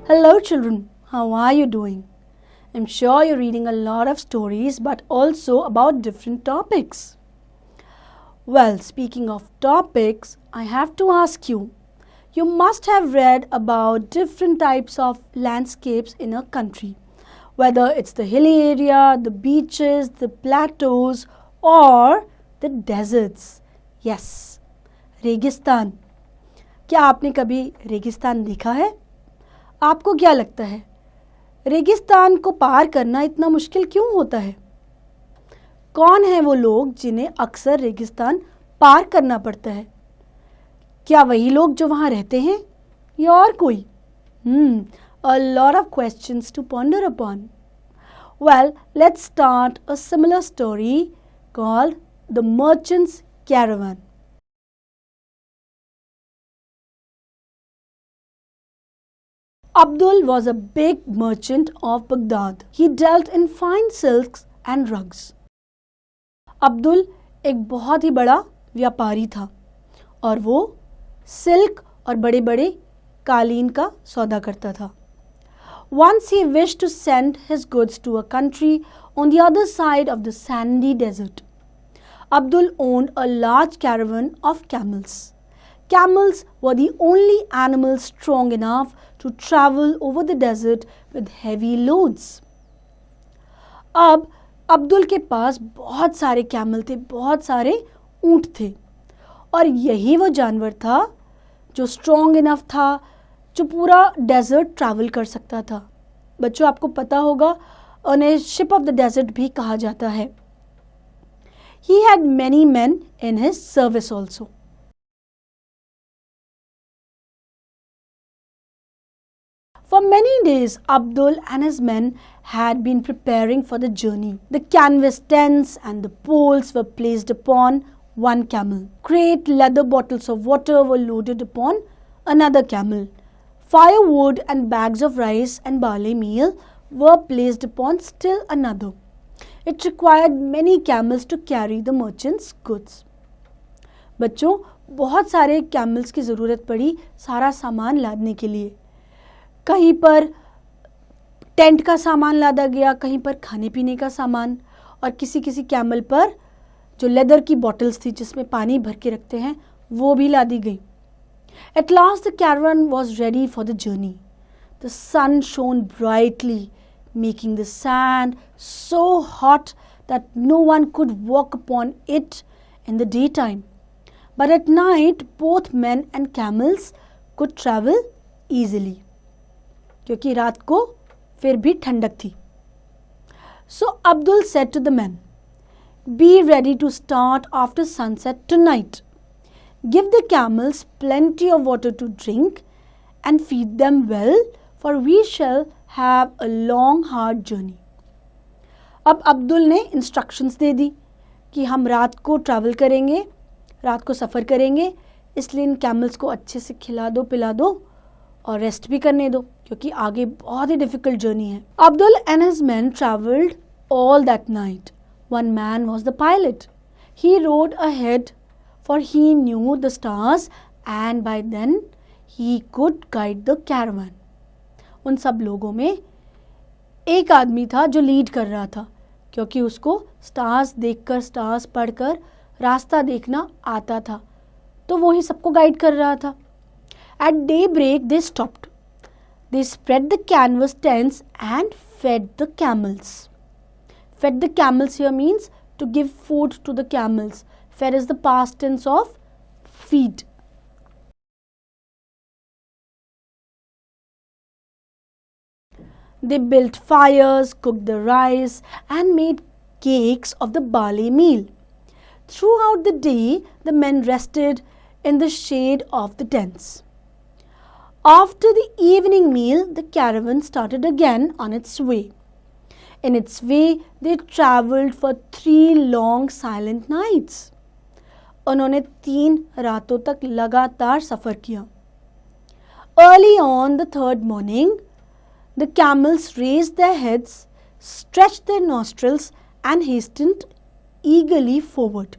Hello children, how are you doing? I'm sure you're reading a lot of stories but also about different topics. Well, speaking of topics, I have to ask you, you must have read about different types of landscapes in a country, whether it's the hilly area, the beaches, the plateaus or the deserts. Yes, रेगिस्तान. क्या आपने कभी रेगिस्तान देखा है? आपको क्या लगता है रेगिस्तान को पार करना इतना मुश्किल क्यों होता है? कौन है वो लोग जिन्हें अक्सर रेगिस्तान पार करना पड़ता है? क्या वही लोग जो वहाँ रहते हैं या और कोई? A lot of questions to ponder upon. Well, let's start a similar story called The Merchant's Caravan. Abdul was a big merchant of Baghdad. He dealt in fine silks and rugs. Abdul एक बहुत ही बड़ा व्यापारी था और वो silk और बड़े बड़े कालीन का सौदा करता था. Once he wished to send his goods to a country on the other side of the sandy desert. Abdul owned a large caravan of camels. Camels were the only animals strong enough to travel over the desert with heavy loads. अब अब्दुल के पास बहुत सारे camel थे, बहुत सारे ऊंट थे और यही वो जानवर था जो स्ट्रॉन्ग इनफ था, जो पूरा डेजर्ट ट्रैवल कर सकता था. बच्चों, आपको पता होगा उन्हें शिप ऑफ द डेजर्ट भी कहा जाता है. He had many men in his service also. For many days, Abdul and his men had been preparing for the journey. The canvas tents and the poles were placed upon one camel. Great leather bottles of water were loaded upon another camel. Firewood and bags of rice and barley meal were placed upon still another. It required many camels to carry the merchant's goods. बच्चों, बहुत सारे camels की ज़रूरत पड़ी सारा सामान लादने के लिए. कहीं पर टेंट का सामान लादा गया, कहीं पर खाने पीने का सामान और किसी किसी कैमल पर जो लेदर की बॉटल्स थी जिसमें पानी भर के रखते हैं वो भी लादी गई. At last the caravan was ready for the journey. The sun shone brightly, making the sand so hot that no one could walk upon it in the daytime. But at night both men and camels could travel easily. क्योंकि रात को फिर भी ठंडक थी. So Abdul said to the men, "Be ready to start after sunset tonight. Give the camels plenty of water to drink and feed them well, for we shall have a long hard journey." अब अब्दुल ने instructions दे दी कि हम रात को travel करेंगे, रात को सफ़र करेंगे, इसलिए इन कैमल्स को अच्छे से खिला दो, पिला दो और रेस्ट भी करने दो क्योंकि आगे बहुत ही डिफिकल्ट जर्नी है. Abdul and his man travelled all that night. One man was the pilot. He rode ahead for he knew the stars and by then he could guide the caravan. उन सब लोगों में एक आदमी था जो लीड कर रहा था क्योंकि उसको स्टार्स देखकर, स्टार्स पढ़कर रास्ता देखना आता था, तो वो ही सबको गाइड कर रहा था. At daybreak they stopped. They spread the canvas tents and fed the camels. Fed the camels here means to give food to the camels. Fed is the past tense of feed. They built fires, cooked the rice and made cakes of the barley meal. Throughout the day, the men rested in the shade of the tents. After the evening meal, the caravan started again on its way. In its way, they travelled for 3 long silent nights. उन्होंने 3 रातों तक लगातार सफ़र किया. Early on the 3rd morning, the camels raised their heads, stretched their nostrils and hastened eagerly forward.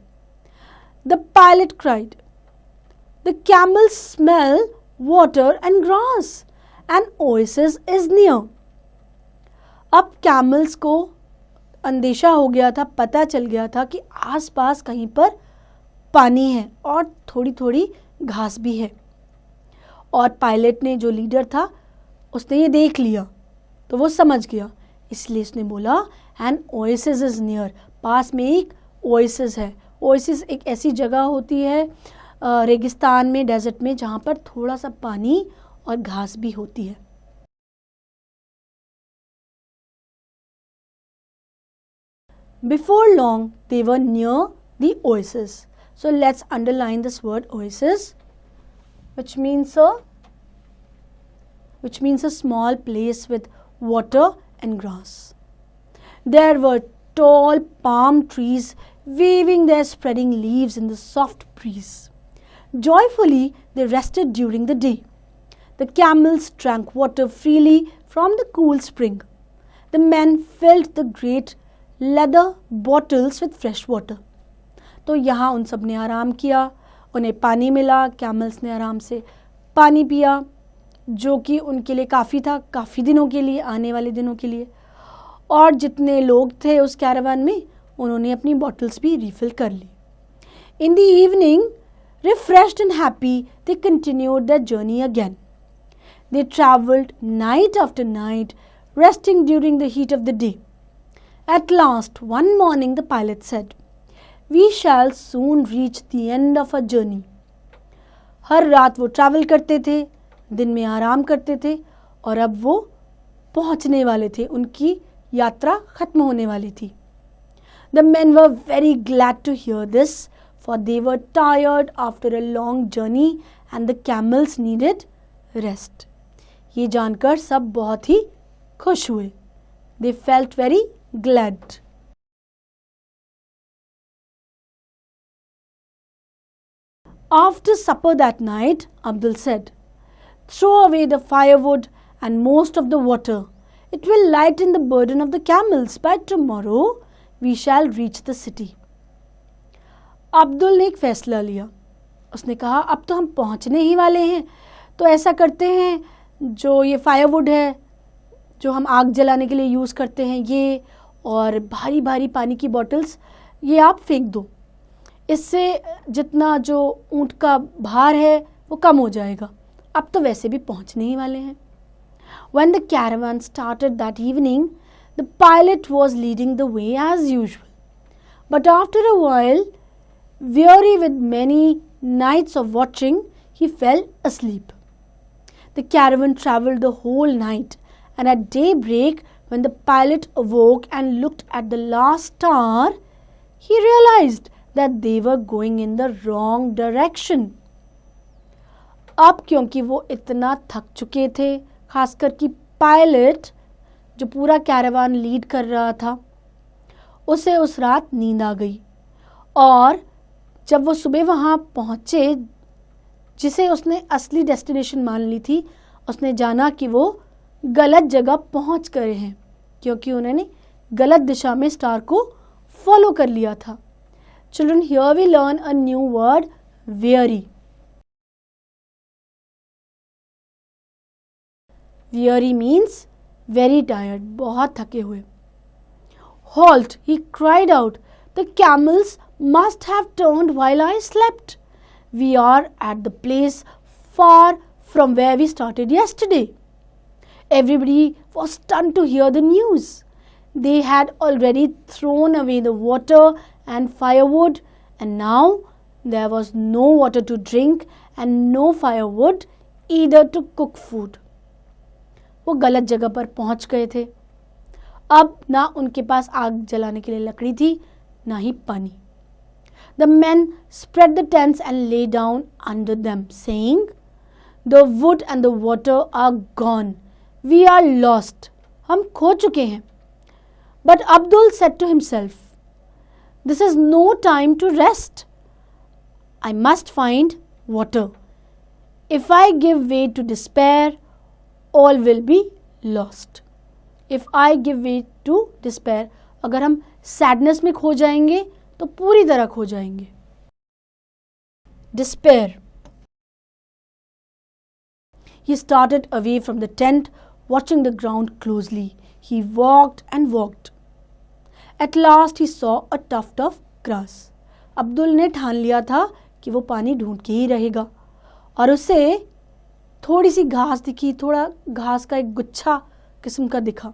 The pilot cried, "The camels smell water and grass An oasis is near. अब camels को अंदेशा हो गया था, पता चल गया था कि आसपास कहीं पर पानी है और थोड़ी थोड़ी घास भी है. और पायलट ने, जो लीडर था, उसने ये देख लिया तो वो समझ गया, इसलिए उसने बोला एन ओएसिस इज नियर. पास में एक ओएसिस है. ओएसिस एक ऐसी जगह होती है रेगिस्तान में, डेजर्ट में, जहाँ पर थोड़ा सा पानी और घास भी होती है. Before long, they were near the oasis. So let's underline this word oasis, which means a small place with water and grass. There were tall palm trees waving their spreading leaves in the soft breeze. Joyfully, they rested during the day. The camels drank water freely from the cool spring. The men filled the great leather bottles with fresh water. तो यहाँ उन सब ने आराम किया, उन्हें पानी मिला, कैमल्स ने आराम से पानी पिया, जो कि उनके लिए काफ़ी था, काफ़ी दिनों के लिए, आने वाले दिनों के लिए. और जितने लोग थे उस कैरावान में, उन्होंने अपनी बॉटल्स भी रिफ़िल कर ली. In the evening, refreshed and happy, they continued their journey again. They travelled night after night, resting during the heat of the day. At last, one morning, the pilot said, "We shall soon reach the end of our journey." हर रात वो travel करते थे, दिन में आराम करते थे, और अब वो पहुंचने वाले थे, उनकी यात्रा खत्म होने वाली थी. The men were very glad to hear this, for they were tired after a long journey and the camels needed rest. ये जानकर सब बहुत ही खुश हुए. They felt very glad. After supper that night, Abdul said, "Throw away the firewood and most of the water. It will lighten the burden of the camels. By tomorrow, we shall reach the city." Abdul ने एक फैसला लिया. उसने कहा, अब तो हम पहुंचने ही वाले हैं, तो ऐसा करते हैं, जो ये फायरवुड है, जो हम आग जलाने के लिए यूज़ करते हैं, ये और भारी भारी पानी की बॉटल्स, ये आप फेंक दो. इससे जितना जो ऊँट का भार है वो कम हो जाएगा. अब तो वैसे भी पहुंचने ही वाले हैं. When the caravan started that evening, the pilot was leading the way as usual. But after a while, weary with many nights of watching, he fell asleep. The caravan travelled the whole night, and at daybreak, when the pilot awoke and looked at the last star, he realized that they were going in the wrong direction. अब क्योंकि वो इतना थक चुके थे, खासकर कि pilot जो पूरा कैरावान लीड कर रहा था, उसे उस रात नींद आ गई. और जब वो सुबह वहाँ पहुँचे, जिसे उसने असली डेस्टिनेशन मान ली थी, उसने जाना कि वो गलत जगह पहुँच गए हैं, क्योंकि उन्होंने गलत दिशा में स्टार को फॉलो कर लिया था. Children, here we learn a new word, weary. Weary means very tired, बहुत थके हुए. Halt, he cried out. The camels must have turned while I slept. We are at the place far from where we started yesterday. Everybody was stunned to hear the news. They had already thrown away the water and firewood, and now there was no water to drink and no firewood either to cook food. वो गलत जगह पर पहुंच गए थे. अब ना उनके पास आग जलाने के लिए लकड़ी थी, ना ही पानी. The men spread the tents and lay down under them, saying, "The wood and the water are gone. We are lost." हम खो चुके हैं. But Abdul said to himself, "This is no time to rest. I must find water. If I give way to despair, all will be lost." If I give way to despair, अगर हम sadness में खो जाएंगे तो पूरी तरह खो जाएंगे. Despair. He started away from the tent, watching the ground closely. He walked and walked. At last he saw a tuft of grass. Abdul ने ठान लिया था कि वो पानी ढूंढ के ही रहेगा और उसे थोड़ी सी घास दिखी, थोड़ा घास का एक गुच्छा किस्म का दिखा.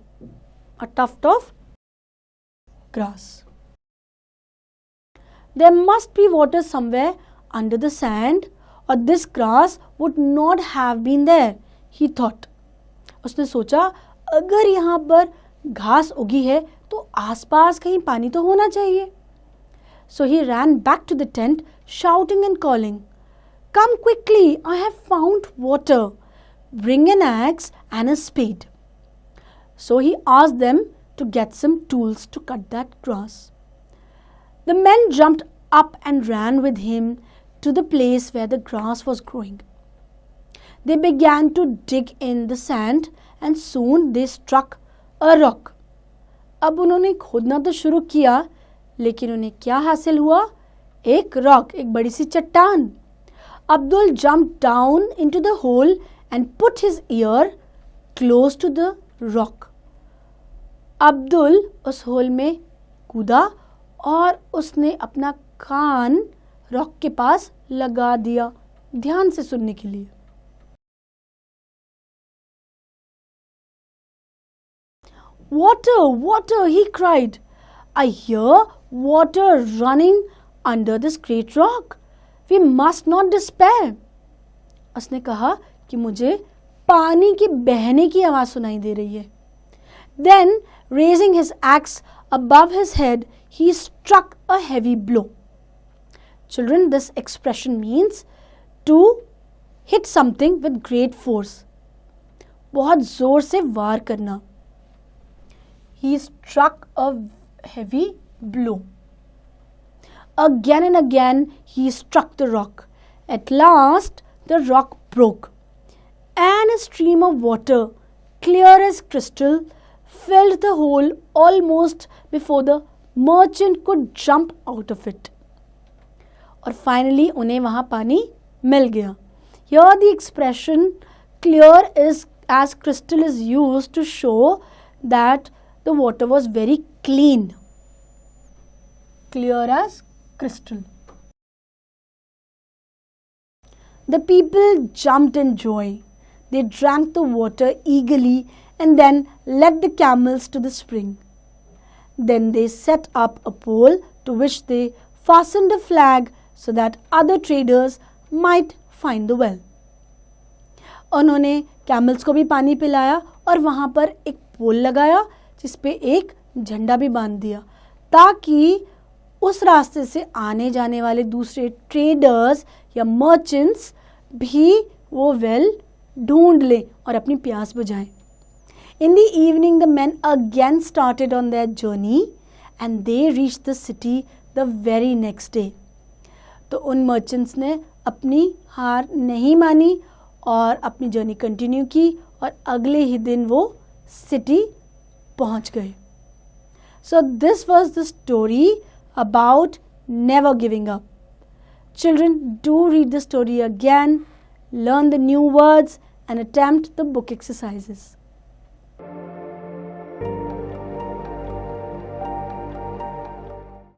A tuft of grass. There must be water somewhere under the sand or this grass would not have been there, he thought. उसने सोचा अगर यहाँ पर घास उगी है तो आसपास कहीं पानी तो होना चाहिए. So he ran back to the tent, shouting and calling, "Come quickly, I have found water. Bring an axe and a spade." So he asked them to get some tools to cut that grass. The men jumped up and ran with him to the place where the grass was growing. They began to dig in the sand and soon they struck a rock. अब उन्होंने खोदना तो शुरू किया, लेकिन उन्हें क्या हासिल हुआ? एक रॉक, एक बड़ी सी चट्टान. Abdul jumped down into the hole and put his ear close to the rock. Abdul उस होल में कूदा और उसने अपना कान रॉक के पास लगा दिया ध्यान से सुनने के लिए. "Water, water," he cried. "I hear water running under this great rock. We must not despair." उसने कहा कि मुझे पानी के बहने की आवाज सुनाई दे रही है. Then, raising his axe above his head, he struck a heavy blow. Children, this expression means to hit something with great force. बहुत जोर से वार करना. He struck a heavy blow. Again and again he struck the rock. At last the rock broke and a stream of water, clear as crystal, filled the hole almost before the merchant could jump out of it. और finally उन्हें वहाँ पानी मिल गया. Here the expression clear is as crystal is used to show that the water was very clean. Clear as crystal. The people jumped in joy. They drank the water eagerly and then led the camels to the spring. Then they set up a pole to which they fastened a flag so that other traders might find the well. उन्होंने camels को भी पानी पिलाया और वहाँ पर एक पोल लगाया जिस पे एक झंडा भी बांध दिया ताकि उस रास्ते से आने जाने वाले दूसरे ट्रेडर्स या मर्चेंट्स भी वो वेल ढूंढ लें और अपनी प्यास बुझाएं. In the evening the men again started on their journey and they reached the city the very next day. तो उन मर्चेंट्स ने अपनी हार नहीं मानी और अपनी जर्नी कंटिन्यू की और अगले ही दिन वो सिटी पहुंच गए. So this was the story about never giving up. Children, do read the story again, learn the new words and attempt the book exercises.